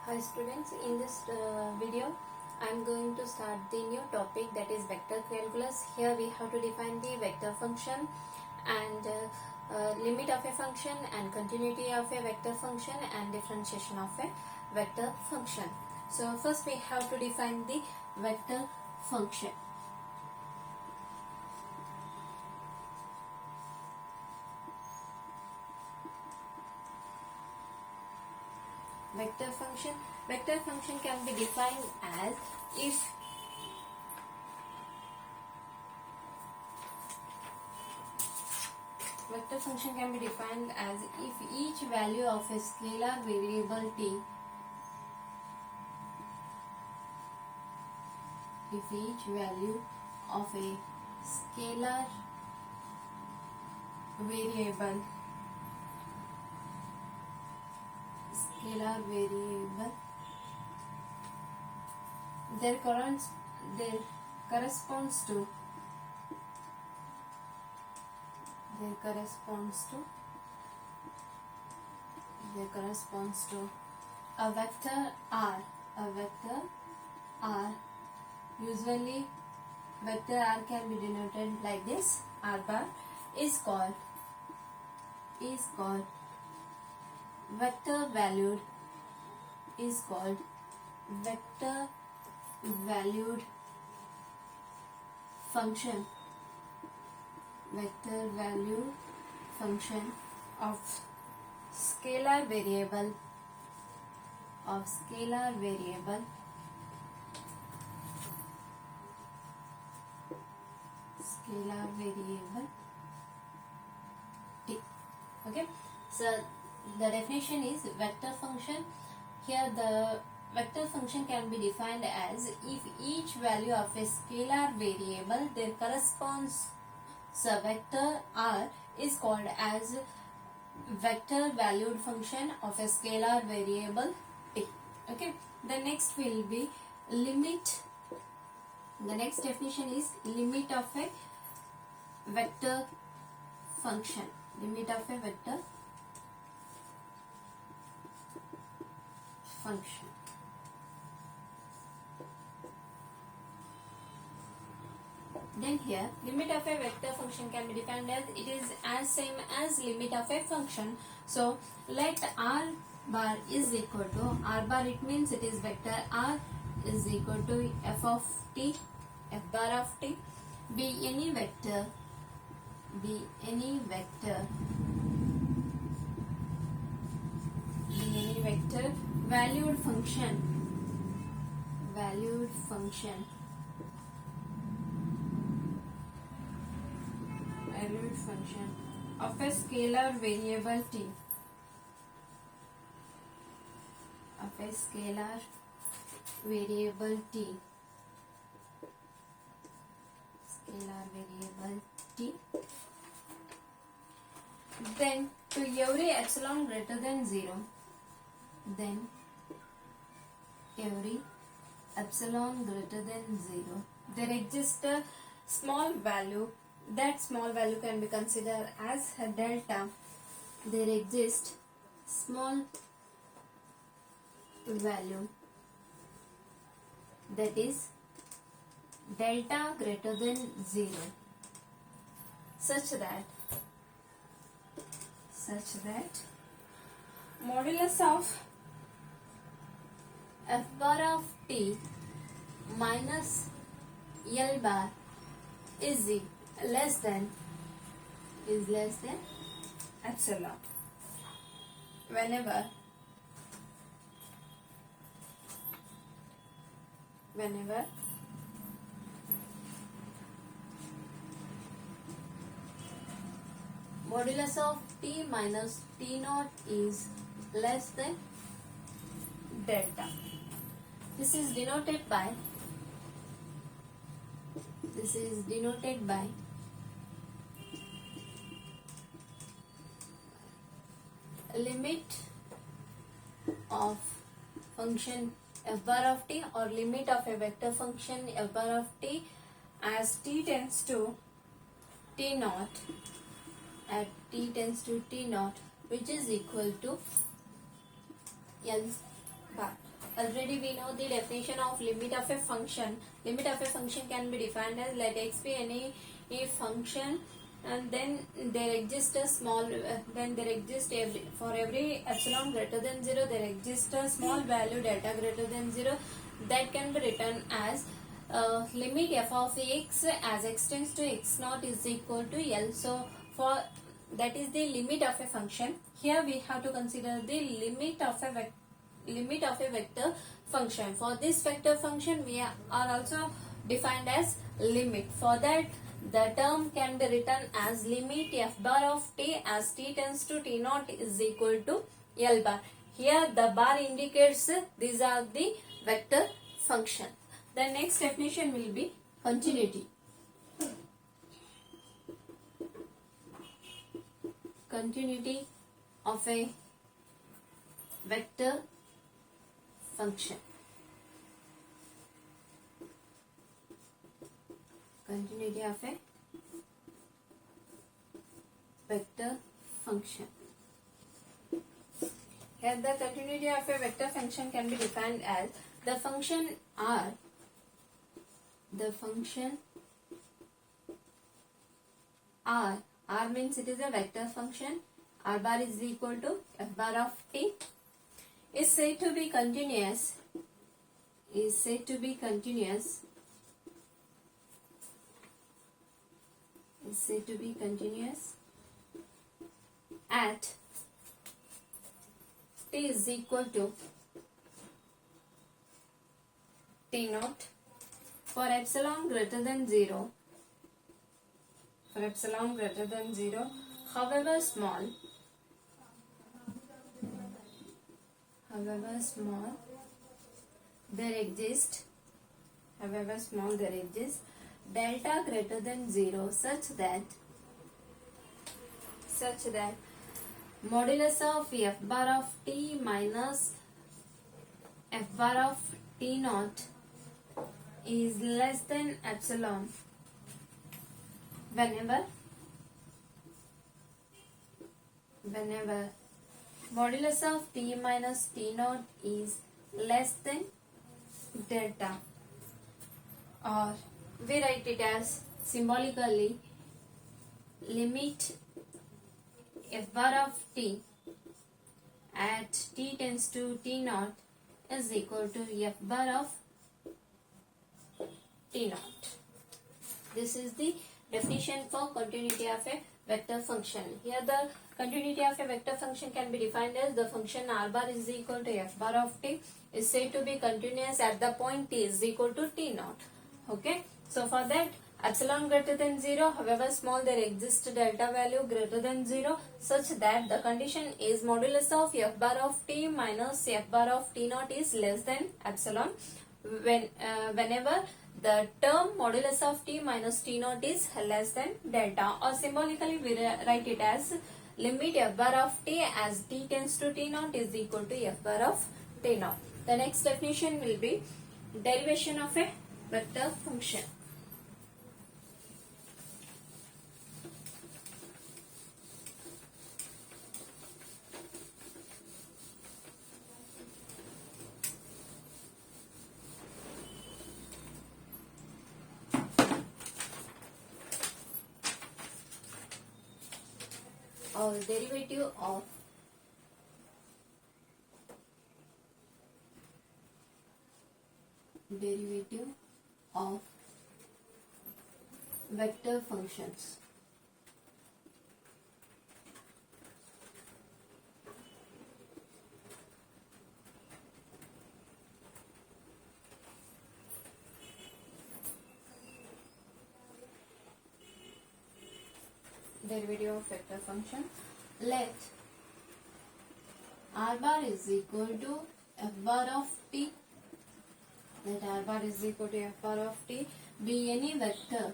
Hi students, in this video I am going to start the new topic, that is vector calculus. Here we have to define the vector function and limit of a function and continuity of a vector function and differentiation of a vector function. So first we have to define the vector function. Vector function can be defined as if each value of a scalar variable t there corresponds to a vector r. Usually vector r can be denoted like this. R bar is called vector valued function of scalar variable t. Okay, so the definition is vector function. Here the vector function can be defined as if each value of a scalar variable there corresponds a vector r is called as vector valued function of a scalar variable t. Okay, the next will be limit. The next definition is limit of a vector function. Then here limit of a vector function can be defined as it is as same as limit of a function. So let r bar is equal to r bar, it means it is vector r is equal to f bar of t, be any vector valued function of a scalar variable t. Then to every epsilon greater than 0, there exists a small value. That small value can be considered as a delta. There exists small value, that is delta greater than 0, such that modulus of f bar of t minus L bar is less than epsilon. Whenever modulus of t minus t naught is less than delta. This is denoted by limit of function f bar of t or limit of a vector function f bar of t as t tends to t naught, which is equal to L bar. already we know the definition of limit of a function. Limit of a function can be defined as let x be any function, and then there exists a small then there exists for every epsilon greater than 0 there exists a small value delta greater than 0 that can be written as limit f of x as x tends to x naught is equal to L. So for that is the limit of a function. Here we have to consider the limit of a vector function. For this vector function we are also defined as limit. For that the term can be written as limit f bar of t as t tends to t naught is equal to L bar. Here the bar indicates these are the vector function. The next definition will be continuity. Continuity of a vector function. Continuity of a vector function. Here the continuity of a vector function can be defined as the function R. The function R means it is a vector function. R bar is equal to f bar of t is said to be continuous. Is said to be continuous. Is said to be continuous at t is equal to t naught for epsilon greater than 0. For epsilon greater than 0, however small, there exists delta greater than 0 such that modulus of f bar of t minus f bar of t naught is less than epsilon whenever modulus of t minus t naught is less than delta, or we write it as symbolically limit f bar of t at t tends to t naught is equal to f bar of t naught. This is the definition for continuity of a vector function. Here the continuity of a vector function can be defined as the function r bar is equal to f bar of t is said to be continuous at the point t is equal to t naught. Okay, so for that epsilon greater than 0, however small, there exists delta value greater than 0 such that the condition is modulus of f bar of t minus f bar of t naught is less than epsilon whenever the term modulus of t minus t naught is less than delta, or symbolically we write it as limit f bar of t as t tends to t naught is equal to f bar of t naught. The next definition will be derivation of a vector function. Or derivative of vector functions. Derivative of vector function. Let r bar is equal to f bar of t. Let r bar is equal to f bar of t be any vector.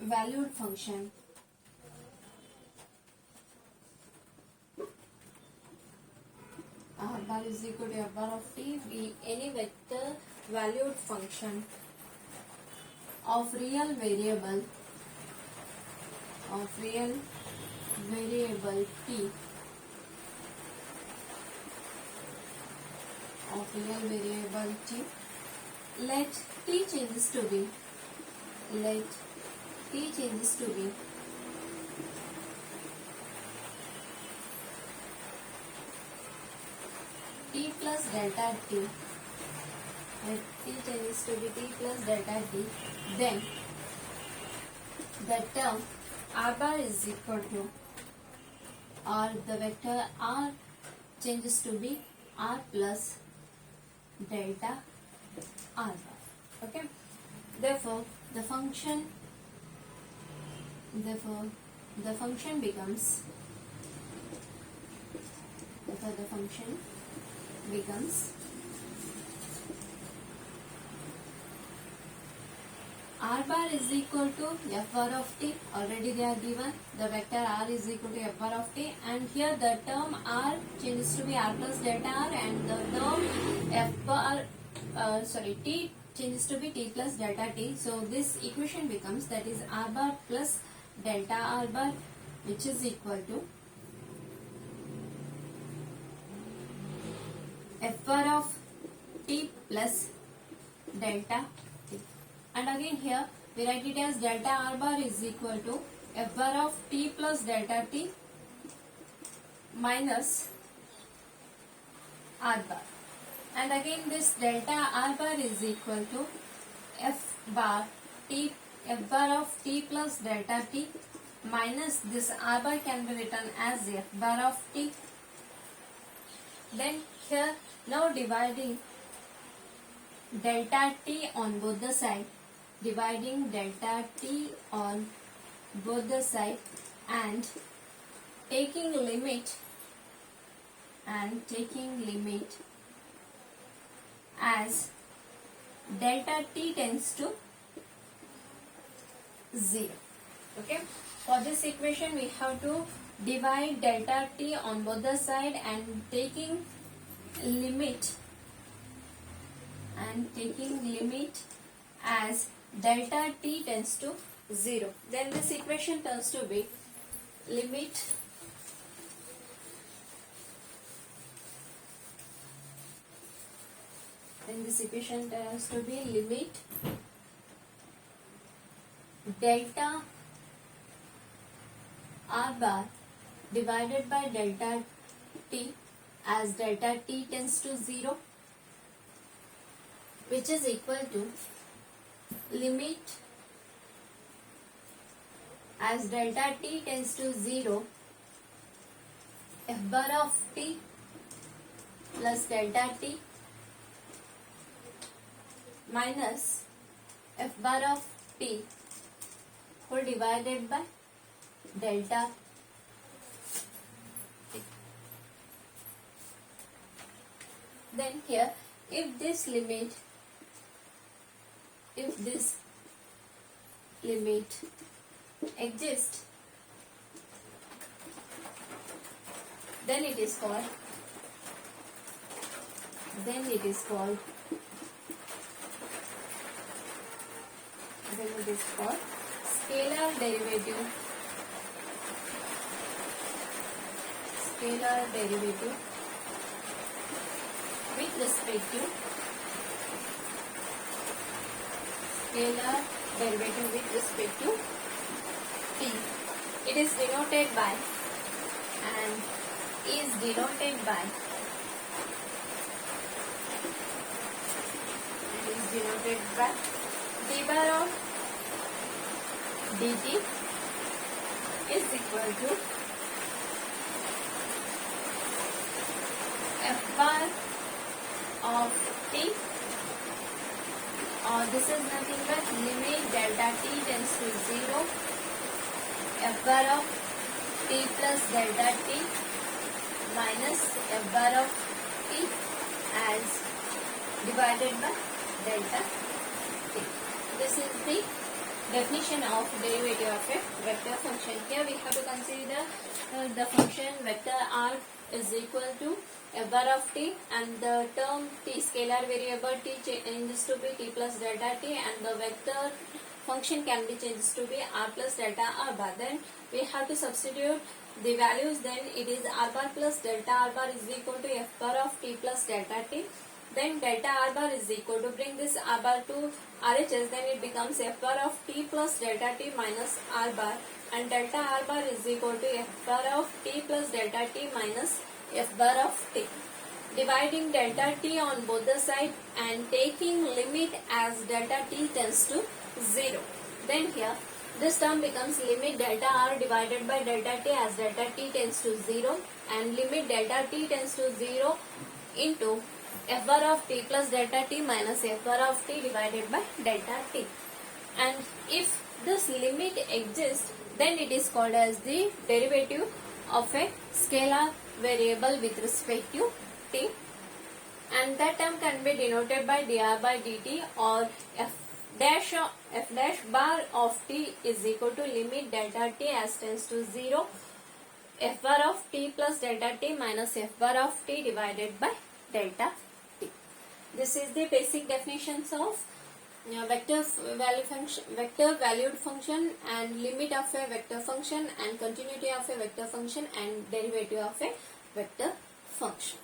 Valued function. R bar is equal to f bar of t be any vector valued function of real variable variable t of real variable t, let t changes to be t plus delta t, let t changes to be t plus delta t, then the term r bar is equal to, or the vector r changes to be r plus delta r bar. Okay, therefore the function becomes r bar is equal to f bar of t. Already they are given the vector r is equal to f bar of t, and here the term r changes to be r plus delta r, and the term t changes to be t plus delta t. So this equation becomes, that is r bar plus delta r bar, which is equal to f bar of t plus delta t. And again here we write it as delta r bar is equal to f bar of t plus delta t minus r bar. And again this delta r bar is equal to f bar of t plus delta t minus this r bar can be written as f bar of t. Then here now dividing delta t on both the side, and taking limit as delta t tends to 0. Okay, for this equation we have to divide delta t on both the side and taking limit as delta t tends to 0. Then this equation turns to be limit delta r bar divided by delta t as delta t tends to 0, which is equal to limit as delta t tends to 0 f bar of t plus delta t minus f bar of t whole divided by delta t. Then here if this limit exists, then it is called scalar derivative with respect to t. It is denoted by d bar of dt is equal to f bar of t, or this is nothing but limit delta t tends to 0 f bar of t plus delta t minus f bar of t as divided by delta t. This is the definition of derivative of a vector function. Here we have to consider the function vector r is equal to f bar of t, and the term t, scalar variable t, changes to be t plus delta t, and the vector function can be changed to be r plus delta r bar. Then we have to substitute the values, then it is r bar plus delta r bar is equal to f bar of t plus delta t. Then delta r bar is equal to, bring this r bar to RHS, then it becomes f bar of t plus delta t minus r bar, and delta r bar is equal to f bar of t plus delta t minus f bar of t. Dividing delta t on both the sides and taking limit as delta t tends to 0. Then here this term becomes limit delta r divided by delta t as delta t tends to 0, and limit delta t tends to 0 into f bar of t plus delta t minus f bar of t divided by delta t. And if this limit exists, then it is called as the derivative of a scalar variable with respect to t, and that term can be denoted by dr by dt, or f dash bar of t is equal to limit delta t as tends to 0 f bar of t plus delta t minus f bar of t divided by delta t. This is the basic definitions of vector valued function, and limit of a vector function, and continuity of a vector function, and derivative of a vector function.